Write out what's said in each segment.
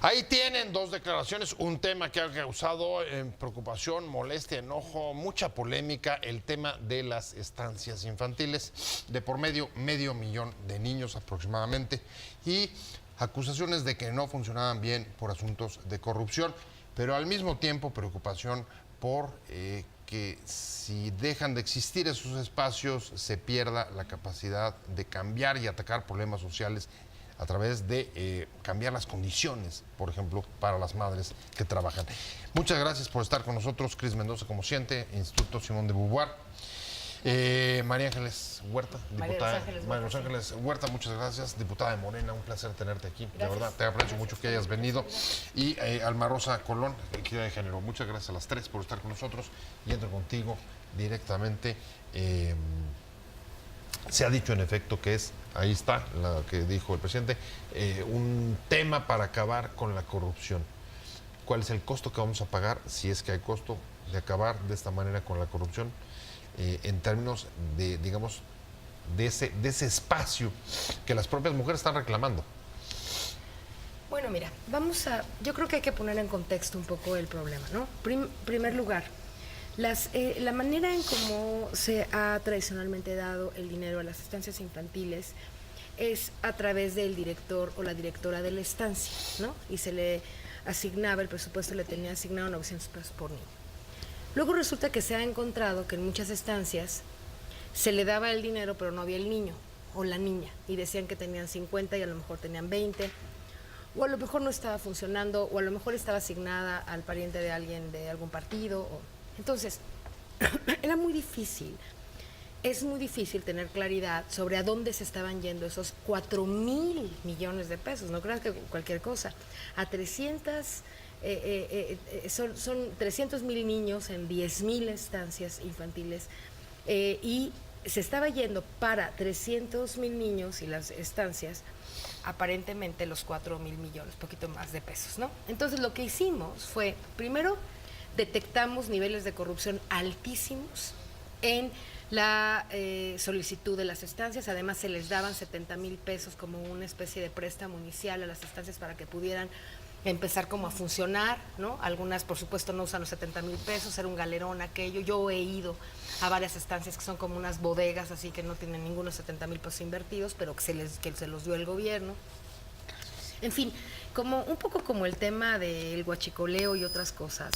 Ahí tienen dos declaraciones, un tema que ha causado preocupación, molestia, enojo, mucha polémica, el tema de las estancias infantiles, de por medio 500,000 de niños aproximadamente, y acusaciones de que no funcionaban bien por asuntos de corrupción, pero al mismo tiempo preocupación por que si dejan de existir esos espacios se pierda la capacidad de cambiar y atacar problemas sociales a través de cambiar las condiciones, por ejemplo, para las madres que trabajan. Muchas gracias por estar con nosotros, Cris Mendoza, como siempre, Instituto Simón de Beauvoir. María Ángeles Huerta, diputada. María Los Ángeles Huerta, muchas gracias, diputada de Morena, un placer tenerte aquí. Gracias. De verdad, te aprecio mucho que hayas venido. Y Alma Rosa Colón, Equidad de Género, muchas gracias a las tres por estar con nosotros. Y entro contigo directamente. Se ha dicho en efecto que es, ahí está lo que dijo el presidente, un tema para acabar con la corrupción. ¿Cuál es el costo que vamos a pagar, si es que hay costo, de acabar de esta manera con la corrupción? En términos de, digamos, de ese espacio que las propias mujeres están reclamando. Bueno, mira, yo creo que hay que poner en contexto un poco el problema, ¿no? Primer lugar, la manera en cómo se ha tradicionalmente dado el dinero a las estancias infantiles es a través del director o la directora de la estancia, ¿no? Y se le asignaba, el presupuesto le tenía asignado 900 pesos por niño. Luego resulta que se ha encontrado que en muchas estancias se le daba el dinero, pero no había el niño o la niña, y decían que tenían 50 y a lo mejor tenían 20, o a lo mejor no estaba funcionando, o a lo mejor estaba asignada al pariente de alguien de algún partido. Entonces, era muy difícil, es muy difícil tener claridad sobre a dónde se estaban yendo esos 4,000 millones de pesos, no creas que cualquier cosa, a 300... son 300,000 niños en 10,000 estancias infantiles y se estaba yendo para 300,000 niños y las estancias aparentemente los 4,000 millones, poquito más de pesos, ¿no? Entonces lo que hicimos fue, primero, detectamos niveles de corrupción altísimos en la solicitud de las estancias. Además se les daban 70,000 pesos como una especie de préstamo inicial a las estancias para que pudieran empezar como a funcionar, ¿no? Algunas, por supuesto, no usan los 70,000 pesos, era un galerón aquello. Yo he ido a varias estancias que son como unas bodegas, así que no tienen ninguno 70,000 pesos invertidos, pero que se los dio el gobierno. En fin, un poco como el tema del huachicoleo y otras cosas.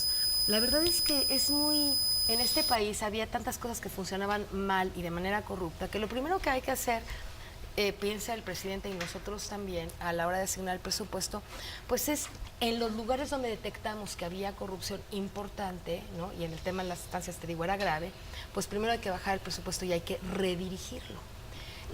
La verdad es que en este país había tantas cosas que funcionaban mal y de manera corrupta, que lo primero que hay que hacer, piensa el presidente y nosotros también a la hora de asignar el presupuesto, pues es en los lugares donde detectamos que había corrupción importante, ¿no? Y en el tema de las estancias, te digo, era grave, pues primero hay que bajar el presupuesto y hay que redirigirlo.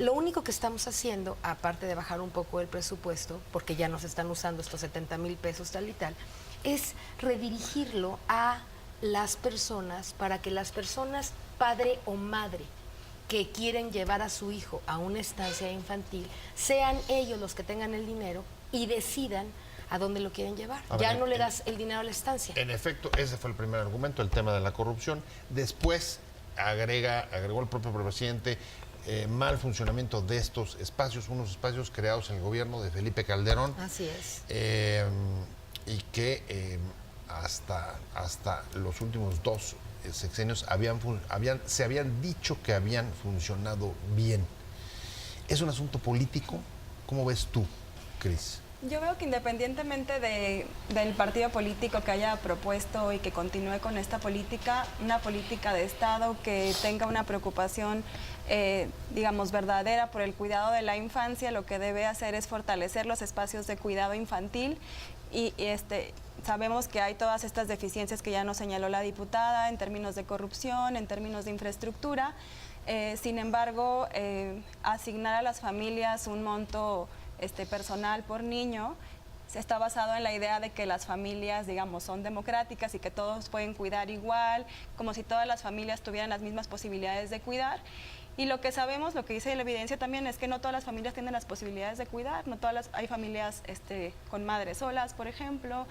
Lo único que estamos haciendo, aparte de bajar un poco el presupuesto, porque ya nos están usando estos 70,000 pesos tal y tal, es redirigirlo a las personas para que las personas, padre o madre, que quieren llevar a su hijo a una estancia infantil, sean ellos los que tengan el dinero y decidan a dónde lo quieren llevar. Ya no le das el dinero a la estancia. En efecto, ese fue el primer argumento, el tema de la corrupción. Después agregó el propio presidente mal funcionamiento de estos espacios, unos espacios creados en el gobierno de Felipe Calderón. Así es. Y que hasta los últimos 2 sexenios se habían dicho que habían funcionado bien. ¿Es un asunto político? ¿Cómo ves tú, Cris? Yo veo que independientemente del partido político que haya propuesto y que continúe con esta política, una política de Estado que tenga una preocupación, digamos, verdadera por el cuidado de la infancia, lo que debe hacer es fortalecer los espacios de cuidado infantil y sabemos que hay todas estas deficiencias que ya nos señaló la diputada en términos de corrupción, en términos de infraestructura. Sin embargo, asignar a las familias un monto personal por niño está basado en la idea de que las familias, digamos, son democráticas y que todos pueden cuidar igual, como si todas las familias tuvieran las mismas posibilidades de cuidar. Y lo que sabemos, lo que dice la evidencia también, es que no todas las familias tienen las posibilidades de cuidar, hay familias con madres solas, por ejemplo,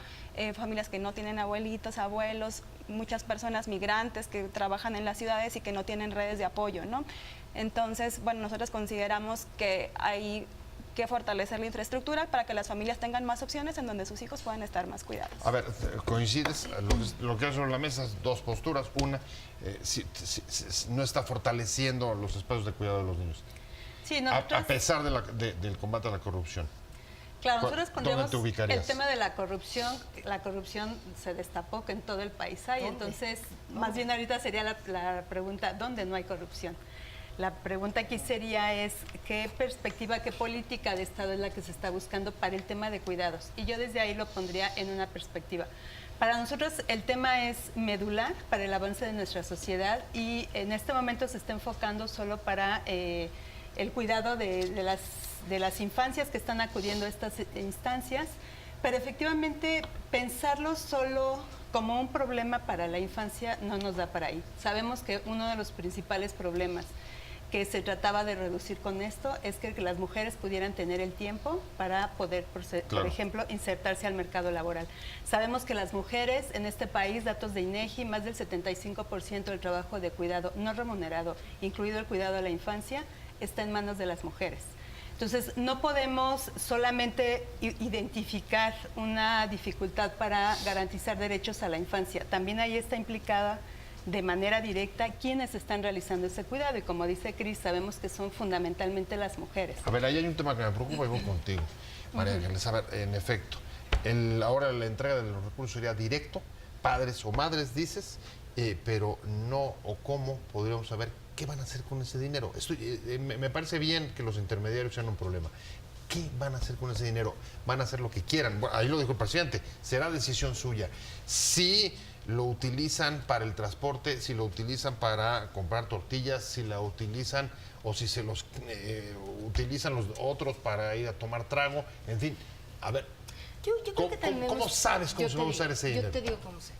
familias que no tienen abuelitos, abuelos, muchas personas migrantes que trabajan en las ciudades y que no tienen redes de apoyo, ¿no? Entonces, bueno, nosotros consideramos que hay que fortalecer la infraestructura para que las familias tengan más opciones en donde sus hijos puedan estar más cuidados. A ver, coincides, lo que hay sobre la mesa es dos posturas. Una, no está fortaleciendo los espacios de cuidado de los niños, Sí, a pesar del combate a la corrupción. Claro, nosotros ¿Dónde pondríamos te ubicarías? el tema de la corrupción se destapó que en todo el país hay, entonces más bien ahorita sería la pregunta, ¿dónde no hay corrupción? La pregunta aquí sería ¿qué perspectiva, qué política de Estado es la que se está buscando para el tema de cuidados? Y yo desde ahí lo pondría en una perspectiva. Para nosotros el tema es medular para el avance de nuestra sociedad y en este momento se está enfocando solo para el cuidado de las infancias que están acudiendo a estas instancias, pero efectivamente pensarlo solo como un problema para la infancia no nos da para ahí. Sabemos que uno de los principales problemas que se trataba de reducir con esto es que las mujeres pudieran tener el tiempo para poder, por ejemplo, insertarse al mercado laboral. Sabemos que las mujeres en este país, datos de INEGI, más del 75% del trabajo de cuidado no remunerado, incluido el cuidado de la infancia, está en manos de las mujeres. Entonces, no podemos solamente identificar una dificultad para garantizar derechos a la infancia. También ahí está implicada de manera directa quienes están realizando ese cuidado. Y como dice Cris, sabemos que son fundamentalmente las mujeres. A ver, ahí hay un tema que me preocupa y voy contigo, María Ángeles. A ver, en efecto, ahora la entrega de los recursos sería directo, padres o madres, dices, pero no o cómo podríamos saber qué van a hacer con ese dinero. Me parece bien que los intermediarios sean un problema. ¿Qué van a hacer con ese dinero? Van a hacer lo que quieran. Bueno, ahí lo dijo el presidente, será decisión suya. Si lo utilizan para el transporte, si lo utilizan para comprar tortillas, si la utilizan o si se los utilizan los otros para ir a tomar trago, en fin. A ver, yo creo que ¿cómo sabes cómo se va a usar ese dinero? Yo te digo cómo sé.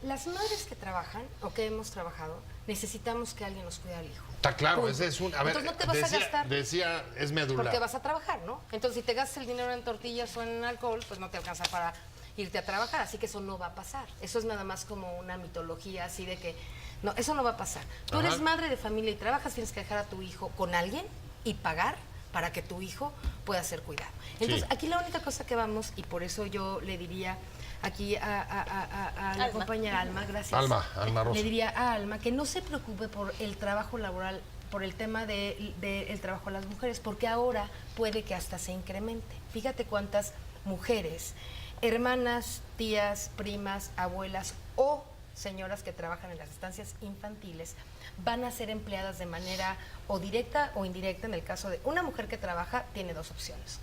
Las madres que trabajan o que hemos trabajado, necesitamos que alguien nos cuide al hijo. Está claro, Punto. ese es un... A ver, entonces no te vas a gastar. Decía, es medular. Porque vas a trabajar, ¿no? Entonces si te gastas el dinero en tortillas o en alcohol, pues no te alcanza para irte a trabajar, así que eso no va a pasar. Eso es nada más como una mitología así de que... No, eso no va a pasar. Tú eres madre de familia y trabajas, tienes que dejar a tu hijo con alguien y pagar para que tu hijo pueda ser cuidado. Entonces, aquí la única cosa que vamos, y por eso yo le diría aquí a la compañera Alma, gracias. Alma Rosa. Le diría a Alma que no se preocupe por el trabajo laboral, por el tema del trabajo de las mujeres, porque ahora puede que hasta se incremente. Fíjate cuántas mujeres, hermanas, tías, primas, abuelas o señoras que trabajan en las estancias infantiles van a ser empleadas de manera o directa o indirecta. En el caso de una mujer que trabaja, tiene dos opciones.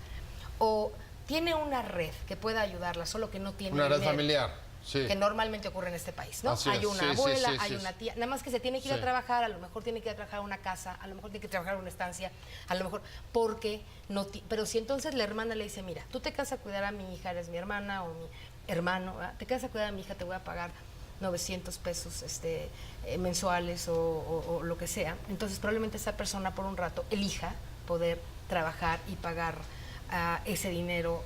O tiene una red que pueda ayudarla, solo que no tiene una red dinero, familiar, sí. que normalmente ocurre en este país, ¿no? Así hay es. una Sí, abuela, sí, hay una tía, nada más que se tiene que ir a trabajar, a lo mejor tiene que ir a trabajar a una casa, a lo mejor tiene que trabajar en una estancia, a lo mejor, porque no, pero si entonces la hermana le dice, mira, tú te quedas a cuidar a mi hija, eres mi hermana o mi hermano, ¿verdad? Te quedas a cuidar a mi hija, te voy a pagar 900 pesos mensuales o lo que sea. Entonces probablemente esa persona por un rato elija poder trabajar y pagar ese dinero,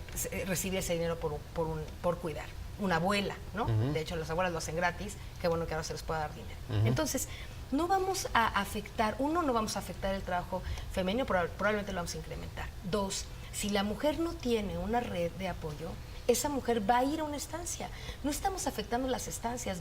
recibir ese dinero por cuidar. Una abuela, ¿no? De hecho, las abuelas lo hacen gratis, qué bueno que ahora se les pueda dar dinero. Entonces, no vamos a afectar, no vamos a afectar el trabajo femenino, probablemente lo vamos a incrementar. Dos, si la mujer no tiene una red de apoyo, esa mujer va a ir a una estancia. No estamos afectando las estancias.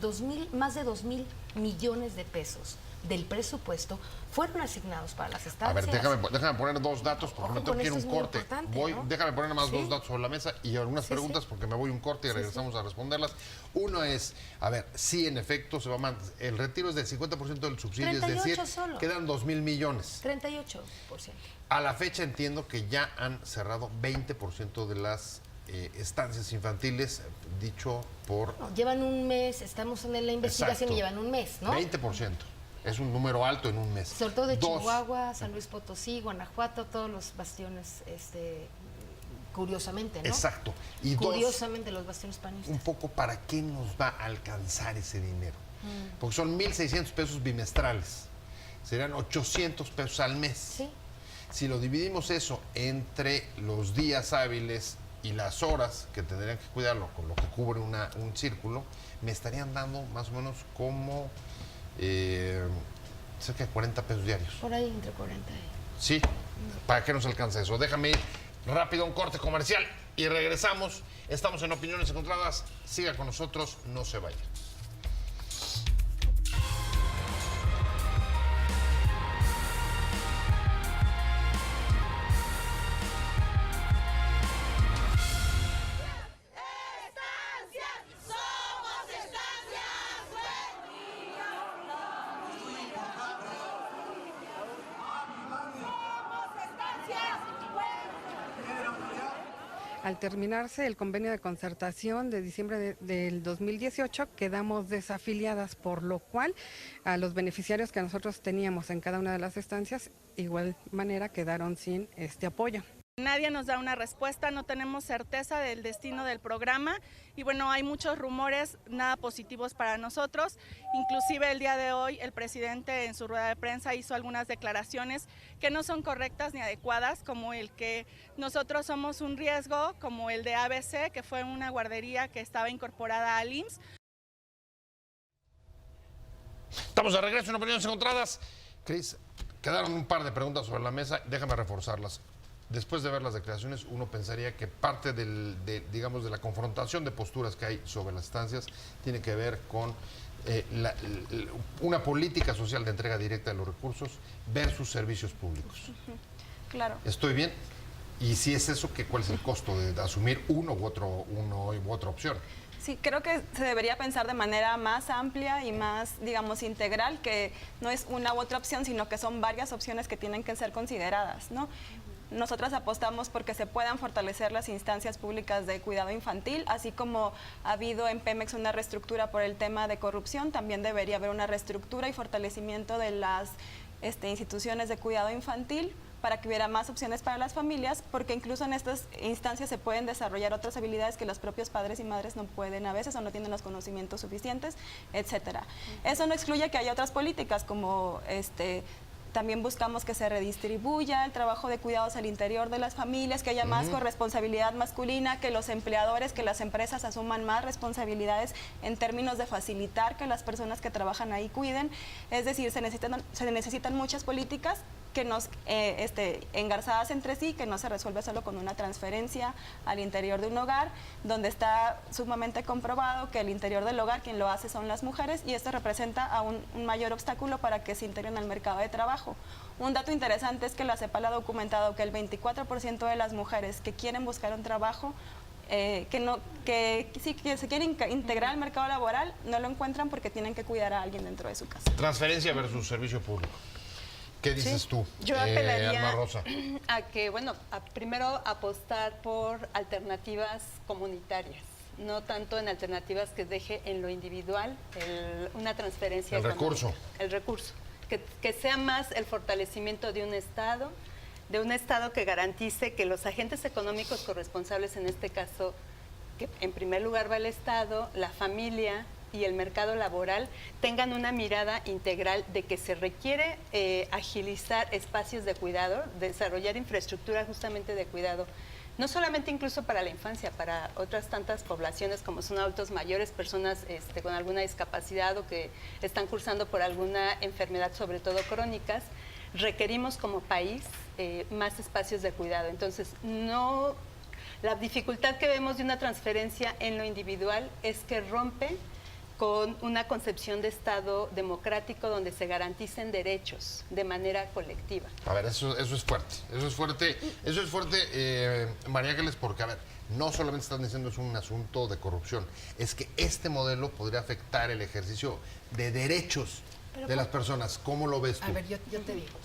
Más de 2,000 millones de pesos del presupuesto fueron asignados para las estancias. A ver, déjame poner dos datos porque me tengo que ir un corte. ¿No? Déjame poner más dos datos sobre la mesa y algunas preguntas porque me voy un corte y regresamos a responderlas. Uno es, a ver, sí, en efecto, se va a mantener. El retiro es del 50% del subsidio, es decir, solo. Quedan 2,000 millones. 38%. A la fecha entiendo que ya han cerrado 20% de las estancias infantiles, dicho por... No, llevan un mes, estamos en la investigación. Exacto. Y llevan un mes, ¿no? 20%. Es un número alto en un mes. Sobre todo de Chihuahua, San Luis Potosí, Guanajuato, todos los bastiones, curiosamente, ¿no? Exacto. Y curiosamente los bastiones panistas. Un poco para qué nos va a alcanzar ese dinero. Porque son 1,600 pesos bimestrales. Serían 800 pesos al mes. Sí. Si lo dividimos eso entre los días hábiles y las horas que tendrían que cuidarlo, con lo que cubre un círculo, me estarían dando más o menos como cerca de 40 pesos diarios. Por ahí, entre 40 y... Sí, ¿para qué nos alcanza eso? Déjame ir rápido un corte comercial y regresamos. Estamos en Opiniones Encontradas. Siga con nosotros, no se vaya. Al terminarse el convenio de concertación de diciembre del 2018, quedamos desafiliadas, por lo cual a los beneficiarios que nosotros teníamos en cada una de las estancias, igual manera quedaron sin este apoyo. Nadie nos da una respuesta, no tenemos certeza del destino del programa y bueno, hay muchos rumores nada positivos para nosotros. Inclusive el día de hoy el presidente en su rueda de prensa hizo algunas declaraciones que no son correctas ni adecuadas, como el que nosotros somos un riesgo, como el de ABC, que fue una guardería que estaba incorporada al IMSS. Estamos de regreso en Opiniones Encontradas. Cris, quedaron un par de preguntas sobre la mesa, déjame reforzarlas. Después de ver las declaraciones, uno pensaría que parte digamos, de la confrontación de posturas que hay sobre las estancias tiene que ver con una política social de entrega directa de los recursos versus servicios públicos. Claro. ¿Estoy bien? Y si es eso, ¿cuál es el costo de asumir uno u otra opción? Sí, creo que se debería pensar de manera más amplia y más, digamos, integral, que no es una u otra opción, sino que son varias opciones que tienen que ser consideradas, ¿no? Nosotras apostamos porque se puedan fortalecer las instancias públicas de cuidado infantil, así como ha habido en Pemex una reestructura por el tema de corrupción, también debería haber una reestructura y fortalecimiento de las instituciones de cuidado infantil para que hubiera más opciones para las familias, porque incluso en estas instancias se pueden desarrollar otras habilidades que los propios padres y madres no pueden a veces o no tienen los conocimientos suficientes, etcétera. Eso no excluye que haya otras políticas como también buscamos que se redistribuya el trabajo de cuidados al interior de las familias, que haya más corresponsabilidad masculina, que los empleadores, que las empresas asuman más responsabilidades en términos de facilitar que las personas que trabajan ahí cuiden. Es decir, se necesitan muchas políticas que nos engarzadas entre sí, que no se resuelve solo con una transferencia al interior de un hogar, donde está sumamente comprobado que el interior del hogar quien lo hace son las mujeres y esto representa aún un mayor obstáculo para que se integren al mercado de trabajo. Un dato interesante es que la CEPAL ha documentado que el 24% de las mujeres que quieren buscar un trabajo que se quieren integrar al mercado laboral no lo encuentran porque tienen que cuidar a alguien dentro de su casa. Transferencia versus servicio público. ¿Qué dices tú, Yo apelaría Alma Rosa? a que, bueno, primero apostar por alternativas comunitarias, no tanto en alternativas que deje en lo individual una transferencia económica. El recurso. Que sea más el fortalecimiento de un Estado que garantice que los agentes económicos corresponsables, en este caso, que en primer lugar va el Estado, la familia y el mercado laboral, tengan una mirada integral de que se requiere agilizar espacios de cuidado, desarrollar infraestructura justamente de cuidado, no solamente incluso para la infancia, para otras tantas poblaciones como son adultos mayores, personas con alguna discapacidad o que están cursando por alguna enfermedad, sobre todo crónicas. Requerimos como país más espacios de cuidado. Entonces, la dificultad que vemos de una transferencia en lo individual es que rompe con una concepción de Estado democrático donde se garanticen derechos de manera colectiva. A ver, eso es fuerte. Eso es fuerte, María Ángeles, porque, a ver, no solamente están diciendo es un asunto de corrupción, es que este modelo podría afectar el ejercicio de derechos de las personas. ¿Cómo lo ves tú? A ver, yo te digo.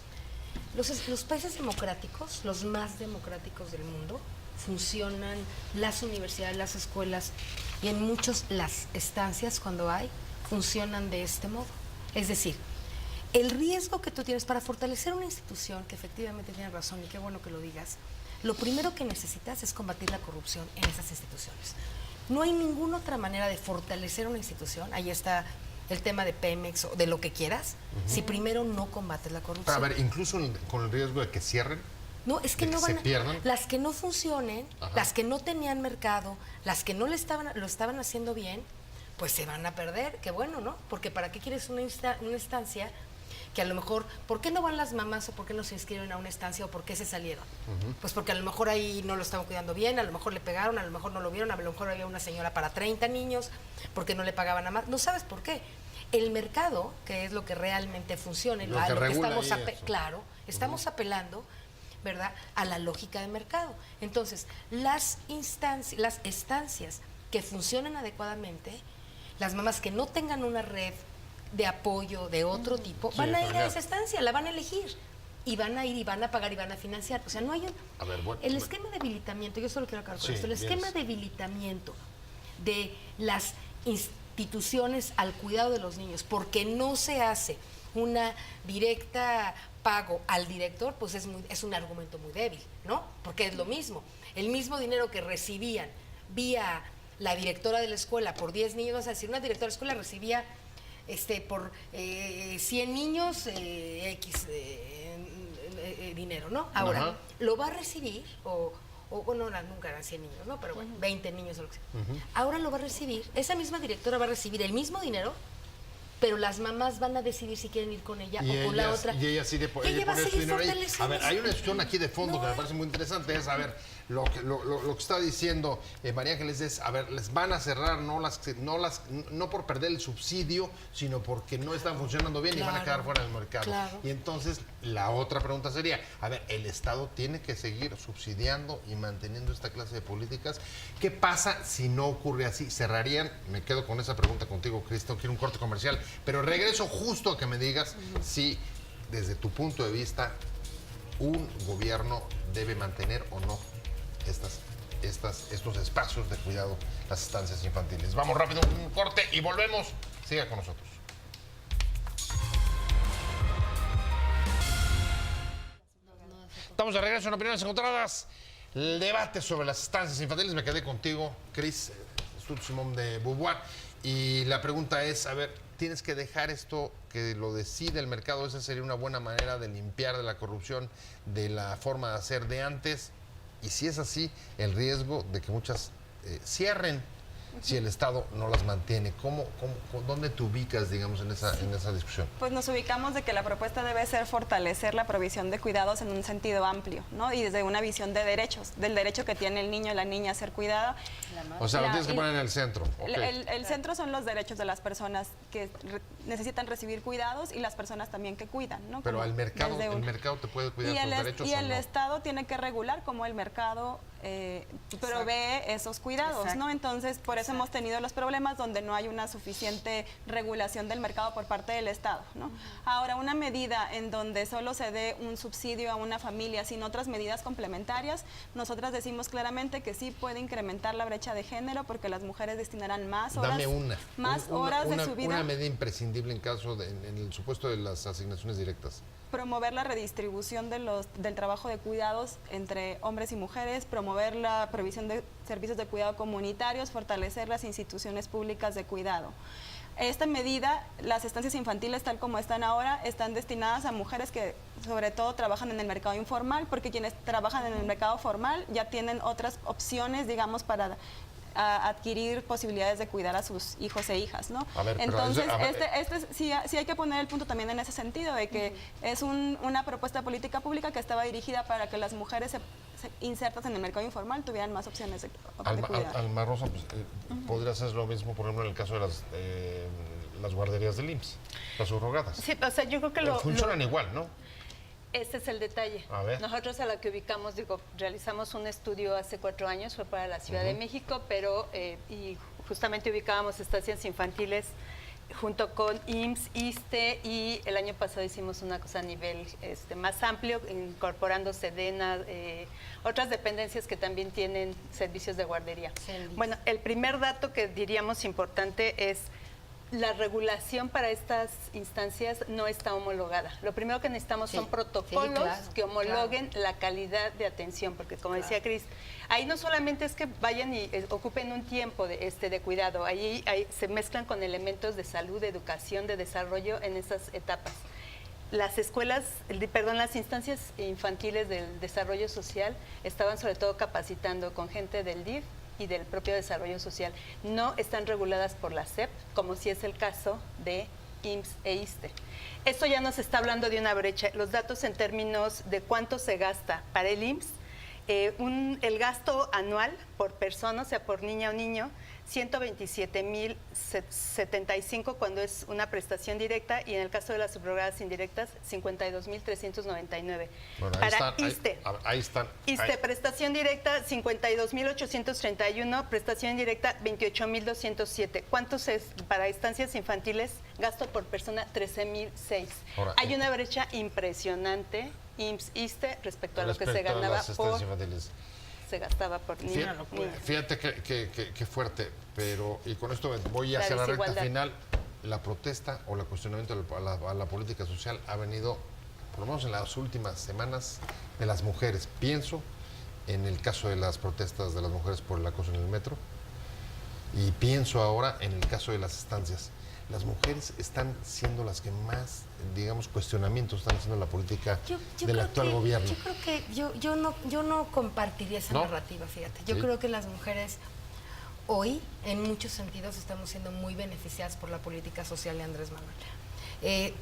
Los países democráticos, los más democráticos del mundo, funcionan las universidades, las escuelas y en muchos las estancias cuando hay, funcionan de este modo. Es decir, el riesgo que tú tienes para fortalecer una institución, que efectivamente tiene razón y qué bueno que lo digas, lo primero que necesitas es combatir la corrupción en esas instituciones. No hay ninguna otra manera de fortalecer una institución, ahí está el tema de Pemex o de lo que quieras, si primero no combates la corrupción. A ver, incluso con el riesgo de que cierren. No, es que no van las que no funcionen, Ajá. las que no tenían mercado, las que no lo estaban haciendo bien, pues se van a perder. Qué bueno, ¿no? Porque ¿para qué quieres una instancia que a lo mejor, ¿por qué no van las mamás o por qué no se inscriben a una estancia o por qué se salieron? Pues porque a lo mejor ahí no lo estaban cuidando bien, a lo mejor le pegaron, a lo mejor no lo vieron, a lo mejor había una señora para 30 niños, porque no le pagaban a más. No sabes por qué. El mercado, que es lo que realmente funciona, y Lo que a lo que regula estamos ahí eso. claro, estamos apelando, ¿verdad?, a la lógica de mercado. Entonces, las estancias que funcionen adecuadamente, las mamás que no tengan una red de apoyo de otro tipo, Sí, van a ir a familiar. esa estancia, la van a elegir. Y van a ir y van a pagar y van a financiar. O sea, no hay un... A ver, el esquema de debilitamiento, yo solo quiero acabar con Sí, esto, el esquema vienes. de debilitamiento de las instituciones al cuidado de los niños, porque no se hace una directa pago al director, pues es un argumento muy débil, ¿no? Porque es lo mismo. El mismo dinero que recibían vía la directora de la escuela por 10 niños, vas a decir, una directora de la escuela recibía por 100 niños X dinero, ¿no? Ahora, Ajá. lo va a recibir, o bueno, nunca eran 100 niños, ¿no? Pero bueno, 20 niños o lo que sea. Ahora lo va a recibir, esa misma directora va a recibir el mismo dinero, pero las mamás van a decidir si quieren ir con ella o con la otra. Y ella sí de Y ella va a poner su seguir dinero ahí. A fortaleciendo ver, hay una discusión aquí de fondo que me parece muy interesante, es, a ver, lo que está diciendo María Ángeles es, a ver, les van a cerrar no por perder el subsidio, sino porque no están funcionando bien y van a Claro, quedar fuera del mercado. claro. Y entonces la otra pregunta sería, a ver, ¿el Estado tiene que seguir subsidiando y manteniendo esta clase de políticas? ¿Qué pasa si no ocurre así? ¿Cerrarían? Me quedo con esa pregunta contigo, Cristo, quiero un corte comercial, pero regreso justo a que me digas si desde tu punto de vista un gobierno debe mantener o no estos espacios de cuidado, las estancias infantiles. Vamos rápido, un corte y volvemos. Siga con nosotros. Estamos de regreso en Opiniones Encontradas. El debate sobre las estancias infantiles. Me quedé contigo, Cris Simón de Beauvoir. Y la pregunta es, a ver, ¿tienes que dejar esto que lo decide el mercado? ¿Esa sería una buena manera de limpiar de la corrupción de la forma de hacer de antes? Y si es así, el riesgo de que muchas cierren si el Estado no las mantiene. ¿Dónde te ubicas, digamos, en esa discusión? Pues nos ubicamos de que la propuesta debe ser fortalecer la provisión de cuidados en un sentido amplio, ¿no? Y desde una visión de derechos, del derecho que tiene el niño y la niña a ser cuidado. O sea, lo tienes que poner en el centro. Ok. El centro son los derechos de las personas que necesitan recibir cuidados y las personas también que cuidan, ¿no? Pero Como el mercado desde un- te puede cuidar y tus el, derechos y o el no. Estado tiene que regular cómo el mercado provee esos cuidados, Exacto. ¿no? Entonces, por eso hemos tenido los problemas donde no hay una suficiente regulación del mercado por parte del Estado, ¿no? Ahora, una medida en donde solo se dé un subsidio a una familia sin otras medidas complementarias, nosotras decimos claramente que sí puede incrementar la brecha de género porque las mujeres destinarán más horas, Dame horas de su vida. una medida imprescindible en el supuesto de las asignaciones directas. Promover la redistribución del trabajo de cuidados entre hombres y mujeres, promover la provisión de servicios de cuidado comunitarios, fortalecer las instituciones públicas de cuidado. Esta medida, las estancias infantiles tal como están ahora, están destinadas a mujeres que sobre todo trabajan en el mercado informal, porque quienes trabajan en el mercado formal ya tienen otras opciones, digamos, para adquirir posibilidades de cuidar a sus hijos e hijas, ¿no? A ver, pero entonces, a ver, sí hay que poner el punto también en ese sentido, de que es una propuesta de política pública que estaba dirigida para que las mujeres se insertas en el mercado informal tuvieran más opciones de cuidar. Alma Rosa, pues, podría hacer lo mismo, por ejemplo, en el caso de las guarderías del IMSS, las subrogadas. Sí, o sea, yo creo que Funcionan igual, ¿no? Ese es el detalle. A ver. Nosotros a la que ubicamos, realizamos un estudio hace 4 años, fue para la Ciudad de México, pero y justamente ubicábamos estancias infantiles junto con IMSS, ISSSTE, y el año pasado hicimos una cosa a nivel más amplio, incorporando SEDENA, otras dependencias que también tienen servicios de guardería. Bueno, el primer dato que diríamos importante es la regulación para estas instancias no está homologada. Lo primero que necesitamos son protocolos que homologuen la calidad de atención, porque como decía Cris, ahí no solamente es que vayan y ocupen un tiempo de cuidado, ahí se mezclan con elementos de salud, de educación, de desarrollo en esas etapas. Las las instancias infantiles del desarrollo social estaban sobre todo capacitando con gente del DIF y del propio desarrollo social. No están reguladas por la SEP, como si es el caso de IMSS e ISSSTE. Esto ya nos está hablando de una brecha. Los datos en términos de cuánto se gasta para el IMSS, el gasto anual por persona, o sea, por niña o niño, 127,075 cuando es una prestación directa, y en el caso de las subrogadas indirectas, 52,399. Bueno, para ISSSTE. Ahí están. ISSSTE, prestación directa, 52,831, prestación indirecta, 28,207. ¿Cuántos es para estancias infantiles? Gasto por persona, 13,006. Hay una brecha impresionante, IMSS-ISSSTE, respecto a lo que se ganaba por... Se gastaba por niño. Fíjate que fuerte, pero, y con esto voy hacia la recta final, la protesta o el cuestionamiento a la política social ha venido, por lo menos en las últimas semanas, de las mujeres. Pienso en el caso de las protestas de las mujeres por el acoso en el metro, y pienso ahora en el caso de las estancias. Las mujeres están siendo las que más, digamos, cuestionamientos están haciendo la política del actual gobierno. Yo creo que yo no compartiría esa narrativa, fíjate. Yo creo que las mujeres hoy, en muchos sentidos, estamos siendo muy beneficiadas por la política social de Andrés Manuel.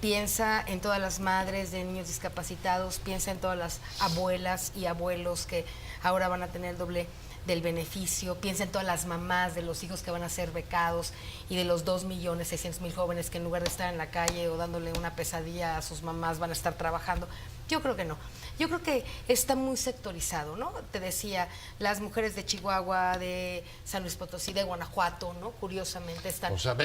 Piensa en todas las madres de niños discapacitados, piensa en todas las abuelas y abuelos que ahora van a tener el doble del beneficio, piensa en todas las mamás de los hijos que van a ser becados y de los 2,600,000 jóvenes que en lugar de estar en la calle o dándole una pesadilla a sus mamás van a estar trabajando. Yo creo que no. Yo creo que está muy sectorizado, ¿no? Te decía, las mujeres de Chihuahua, de San Luis Potosí, de Guanajuato, ¿no? Curiosamente están... O sea,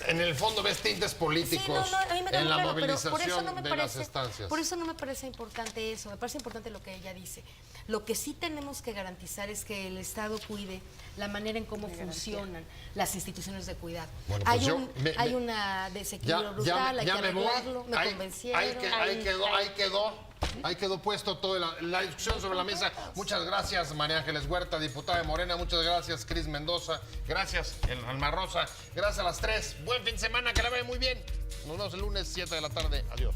en el fondo ves tintes políticos en la movilización de las estancias. Por eso no me parece importante eso, me parece importante lo que ella dice. Lo que sí tenemos que garantizar es que el Estado cuide la manera en cómo funcionan las instituciones de cuidado. Bueno, pues hay una desequilibrio brutal, hay que arreglarlo, me convencieron. Ahí quedó puesto toda la discusión sobre la mesa. Muchas gracias, María Ángeles Huerta, diputada de Morena. Muchas gracias, Cris Mendoza. Gracias, Alma Rosa. Gracias a las tres. Buen fin de semana, que la vean muy bien. Nos vemos el lunes, 7 de la tarde. Adiós.